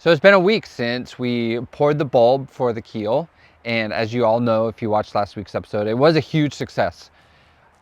So it's been a week since we poured the bulb for the keel, and as you all know, if you watched last week's episode, it was a huge success.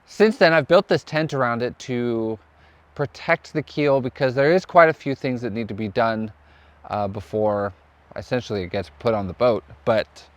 Since then, I've built this tent around it to protect the keel because there is quite a few things that need to be done before essentially it gets put on the boat. But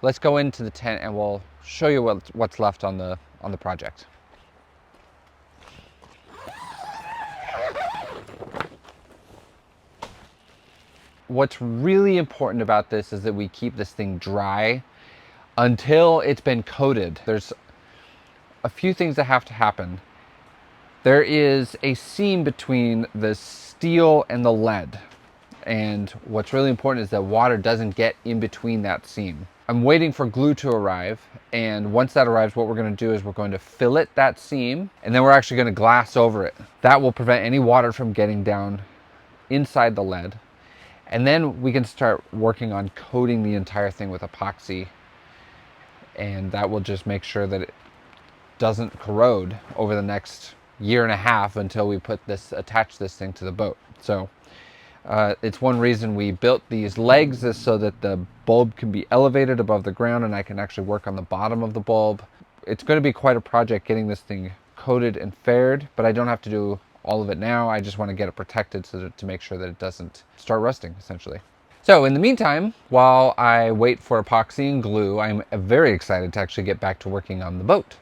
let's go into the tent and we'll show you what's left on the project. What's really important about this is that we keep this thing dry until it's been coated. There's a few things that have to happen. There is a seam between the steel and the lead. And what's really important is that water doesn't get in between that seam. I'm waiting for glue to arrive. And once that arrives, what we're going to do is we're going to fillet that seam and then we're actually going to glass over it. That will prevent any water from getting down inside the lead. And then we can start working on coating the entire thing with epoxy. And that will just make sure that it doesn't corrode over the next year and a half until we attach this thing to the boat. So it's one reason we built these legs, is so that the bulb can be elevated above the ground and I can actually work on the bottom of the bulb. It's going to be quite a project getting this thing coated and faired, but I don't have to do all of it now. I just want to get it protected to make sure that it doesn't start rusting, essentially. So in the meantime, while I wait for epoxy and glue, I'm very excited to actually get back to working on the boat.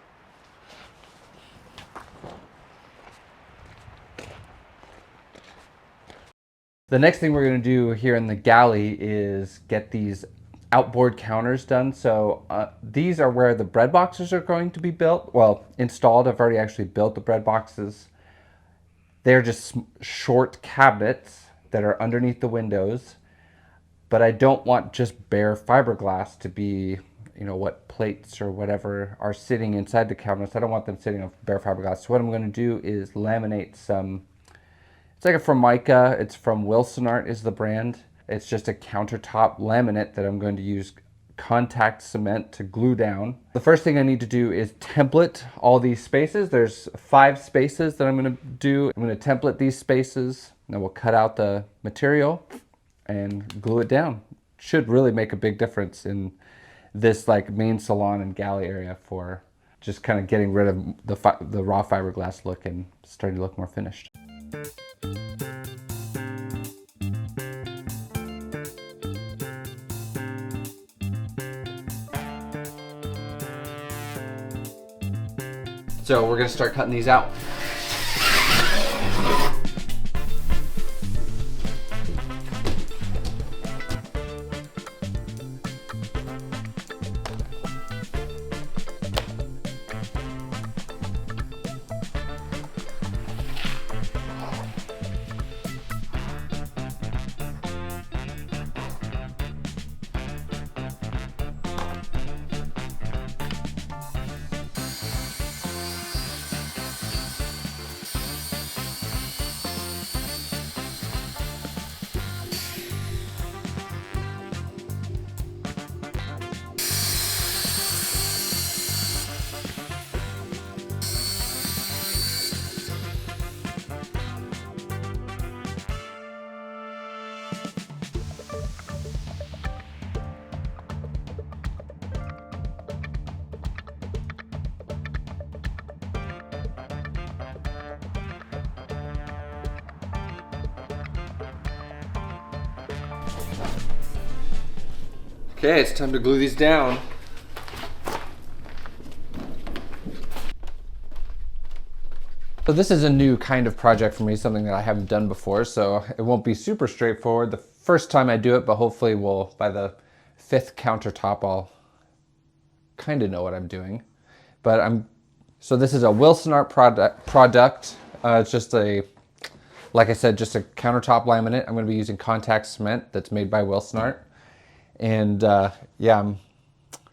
The next thing we're going to do here in the galley is get these outboard counters done. So these are where the bread boxes are going to be built. Well, installed. I've already actually built the bread boxes. They're just short cabinets that are underneath the windows. But I don't want just bare fiberglass to be, what plates or whatever are sitting inside the cabinets. I don't want them sitting on bare fiberglass. So what I'm going to do is laminate some. It's like a Formica. It's from Wilson Art is the brand. It's just a countertop laminate that I'm going to use contact cement to glue down. The first thing I need to do is template all these spaces. There's 5 spaces that I'm going to do. I'm going to template these spaces, and then we'll cut out the material and glue it down. Should really make a big difference in this main salon and galley area for just kind of getting rid of the raw fiberglass look and starting to look more finished. So we're going to start cutting these out. Okay, it's time to glue these down. So this is a new kind of project for me, something that I haven't done before, so it won't be super straightforward the first time I do it, but hopefully by the 5th countertop, I'll kind of know what I'm doing. So this is a Wilson Art product. It's just like I said, just a countertop laminate. I'm going to be using contact cement that's made by Wilson Art. And yeah, I'm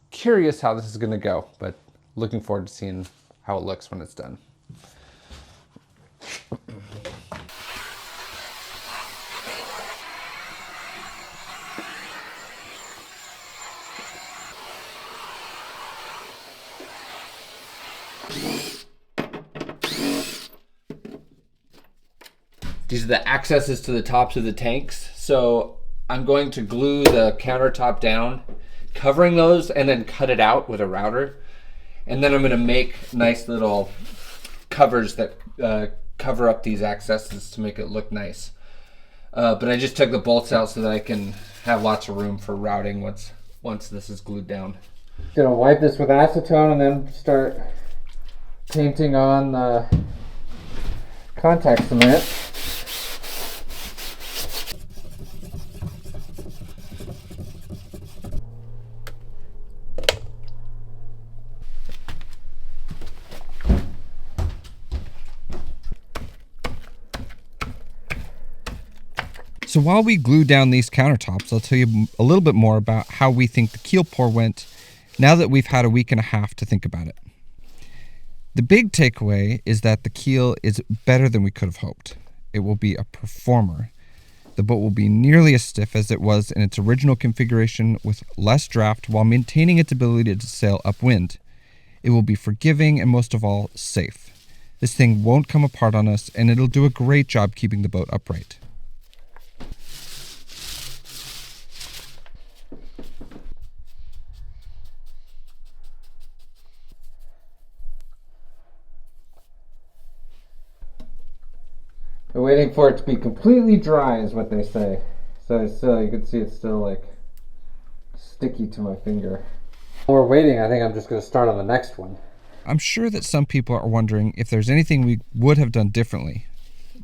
curious how this is going to go, but looking forward to seeing how it looks when it's done. These are the accesses to the tops of the tanks. So I'm going to glue the countertop down, covering those, and then cut it out with a router. And then I'm going to make nice little covers that cover up these accesses to make it look nice. But I just took the bolts out so that I can have lots of room for routing once this is glued down. Gonna wipe this with acetone and then start painting on the contact cement. So while we glue down these countertops, I'll tell you a little bit more about how we think the Keel pour went now that we've had a week and a half to think about it. The big takeaway is that the Keel is better than we could have hoped. It will be a performer. The boat will be nearly as stiff as it was in its original configuration with less draft while maintaining its ability to sail upwind. It will be forgiving and most of all, safe. This thing won't come apart on us and it'll do a great job keeping the boat upright. I'm waiting for it to be completely dry is what they say. So you can see it's still like sticky to my finger. While we're waiting, I think I'm just going to start on the next one. I'm sure that some people are wondering if there's anything we would have done differently.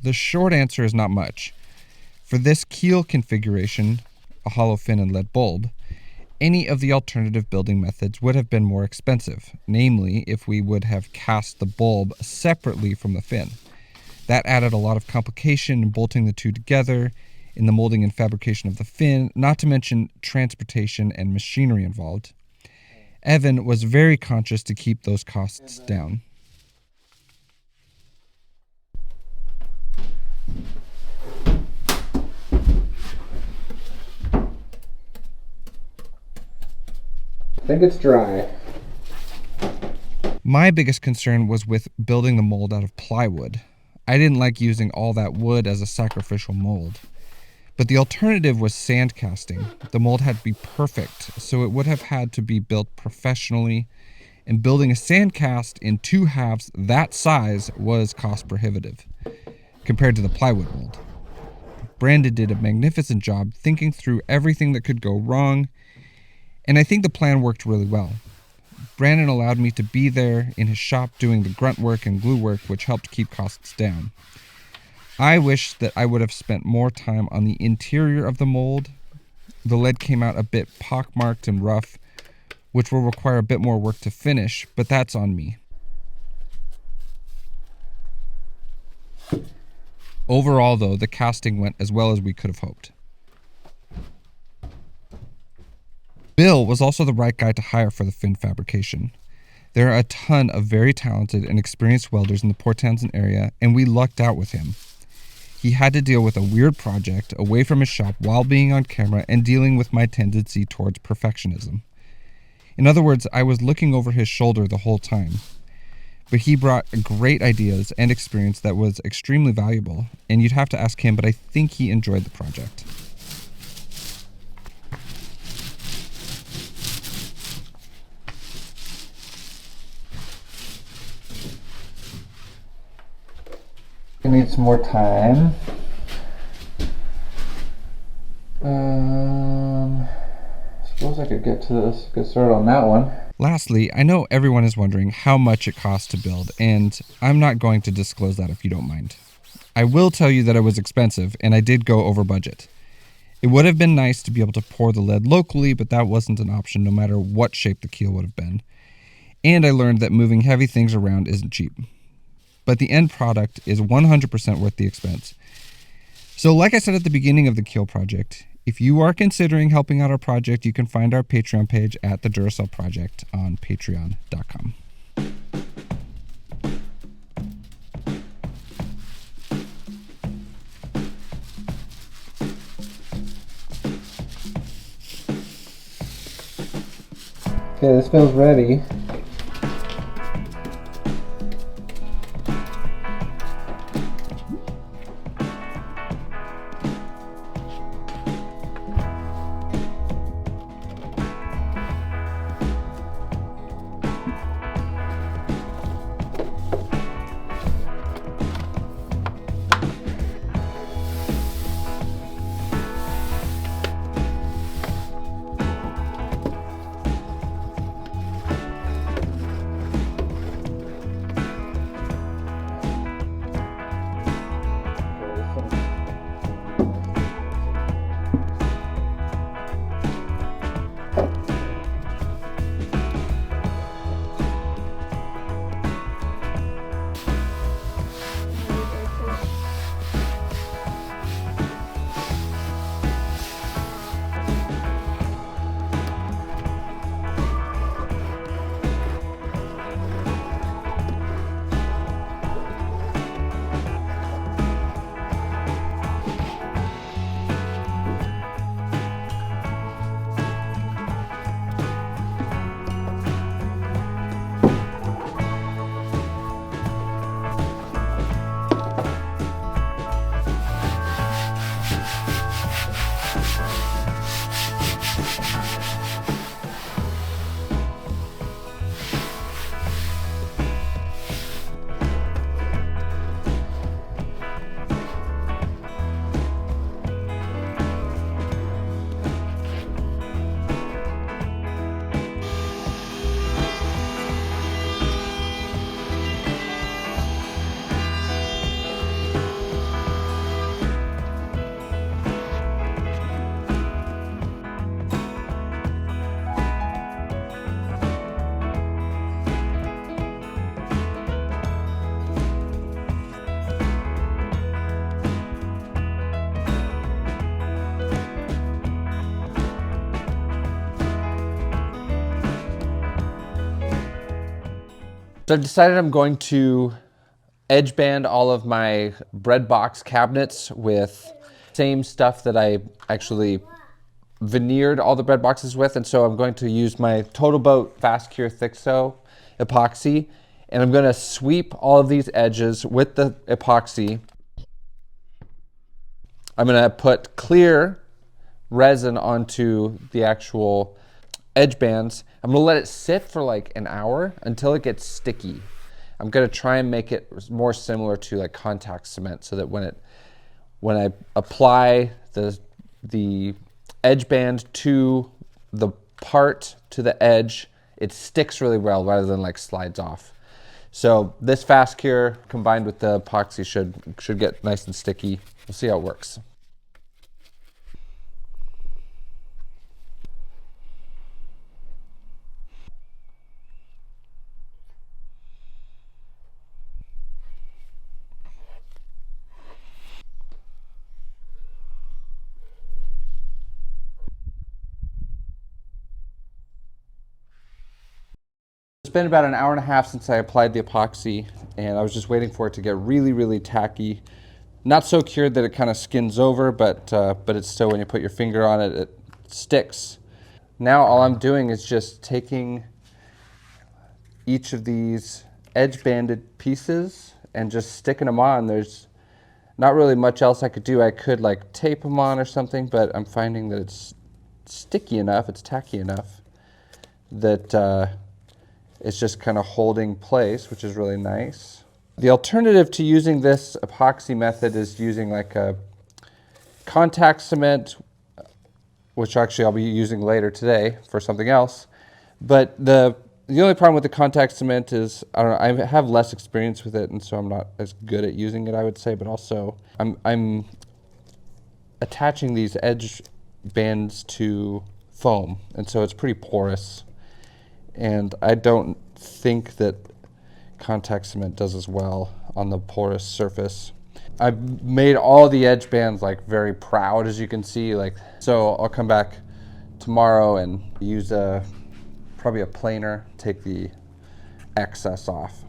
The short answer is not much. For this Keel configuration, a hollow fin and lead bulb, any of the alternative building methods would have been more expensive, namely if we would have cast the bulb separately from the fin. That added a lot of complication in bolting the two together, in the molding and fabrication of the fin, not to mention transportation and machinery involved. Evan was very conscious to keep those costs down. I think it's dry. My biggest concern was with building the mold out of plywood. I didn't like using all that wood as a sacrificial mold. But the alternative was sand casting. The mold had to be perfect, so it would have had to be built professionally, and building a sand cast in two halves that size was cost prohibitive compared to the plywood mold. Brandon did a magnificent job thinking through everything that could go wrong, and I think the plan worked really well. Brandon allowed me to be there in his shop doing the grunt work and glue work, which helped keep costs down. I wish that I would have spent more time on the interior of the mold. The lead came out a bit pockmarked and rough, which will require a bit more work to finish, but that's on me. Overall, though, the casting went as well as we could have hoped. Bill was also the right guy to hire for the fin fabrication. There are a ton of very talented and experienced welders in the Port Townsend area, and we lucked out with him. He had to deal with a weird project away from his shop while being on camera and dealing with my tendency towards perfectionism. In other words, I was looking over his shoulder the whole time. But he brought great ideas and experience that was extremely valuable, and you'd have to ask him, but I think he enjoyed the project. I need some more time. Suppose I could get started on that one. Lastly, I know everyone is wondering how much it costs to build, and I'm not going to disclose that if you don't mind. I will tell you that it was expensive, and I did go over budget. It would have been nice to be able to pour the lead locally, but that wasn't an option no matter what shape the keel would have been. And I learned that moving heavy things around isn't cheap. But the end product is 100% worth the expense. So like I said at the beginning of the Keel project, if you are considering helping out our project, you can find our Patreon page at the Duracell Project on patreon.com. Okay, this feels ready. So I've decided I'm going to edge band all of my bread box cabinets with same stuff that I actually veneered all the bread boxes with. And so I'm going to use my Total Boat Fast Cure Thick Sew epoxy, and I'm going to sweep all of these edges with the epoxy. I'm going to put clear resin onto the actual edge bands. I'm gonna let it sit for like an hour until it gets sticky. I'm gonna try and make it more similar to like contact cement, so that when I apply the edge band to the part to the edge, it sticks really well rather than like slides off. So this fast cure combined with the epoxy should get nice and sticky. We'll see how it works. It's been about an hour and a half since I applied the epoxy, and I was just waiting for it to get really, really tacky. Not so cured that it kind of skins over, but it's still, when you put your finger on it, it sticks. Now all I'm doing is just taking each of these edge banded pieces and just sticking them on. There's not really much else I could do. I could like tape them on or something, but I'm finding that it's sticky enough, it's tacky enough that it's just kind of holding place, which is really nice. The alternative to using this epoxy method is using like a contact cement, which actually I'll be using later today for something else. But the only problem with the contact cement is, I don't know, I have less experience with it, and so I'm not as good at using it, I would say. But also, I'm attaching these edge bands to foam, and so it's pretty porous. And I don't think that contact cement does as well on the porous surface. I've made all the edge bands like very proud, as you can see. Like, so I'll come back tomorrow and use probably a planer, take the excess off.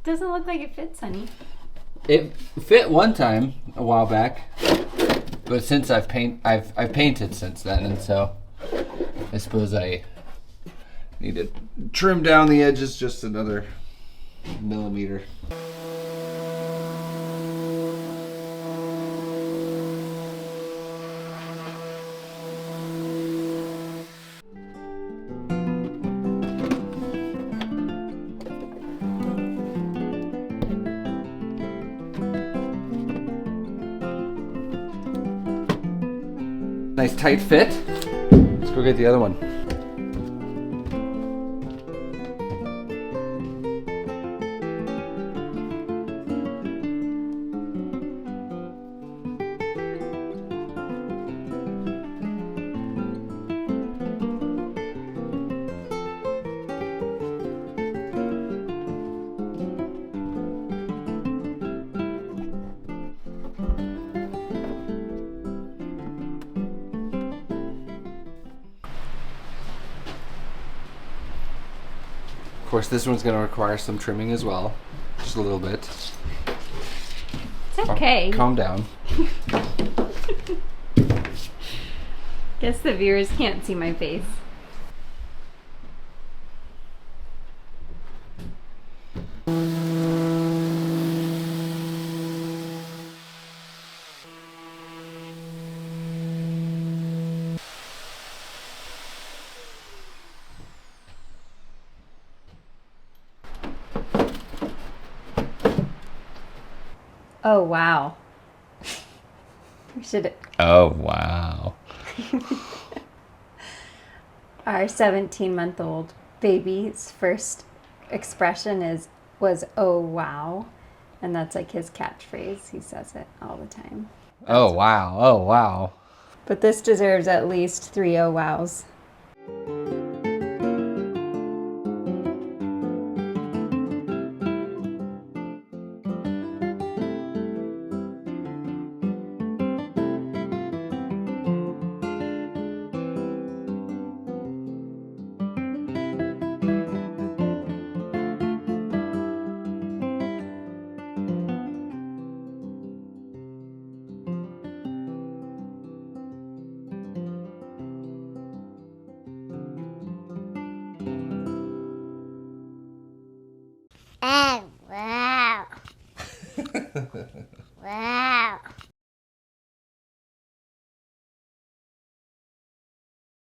Doesn't look like it fits, honey. It fit one time a while back, but since I've painted since then, and so I suppose I need to trim down the edges just another millimeter. Nice tight fit. Let's go get the other one. Of course, this one's going to require some trimming as well. Just a little bit. It's okay. Calm down. Guess the viewers can't see my face. Oh, wow. We should. Oh, wow. Our 17-month-old baby's first expression was "oh wow," and that's like his catchphrase. He says it all the time. Oh, wow. Oh, wow. But this deserves at least 3 oh wows. Oh, wow. Wow.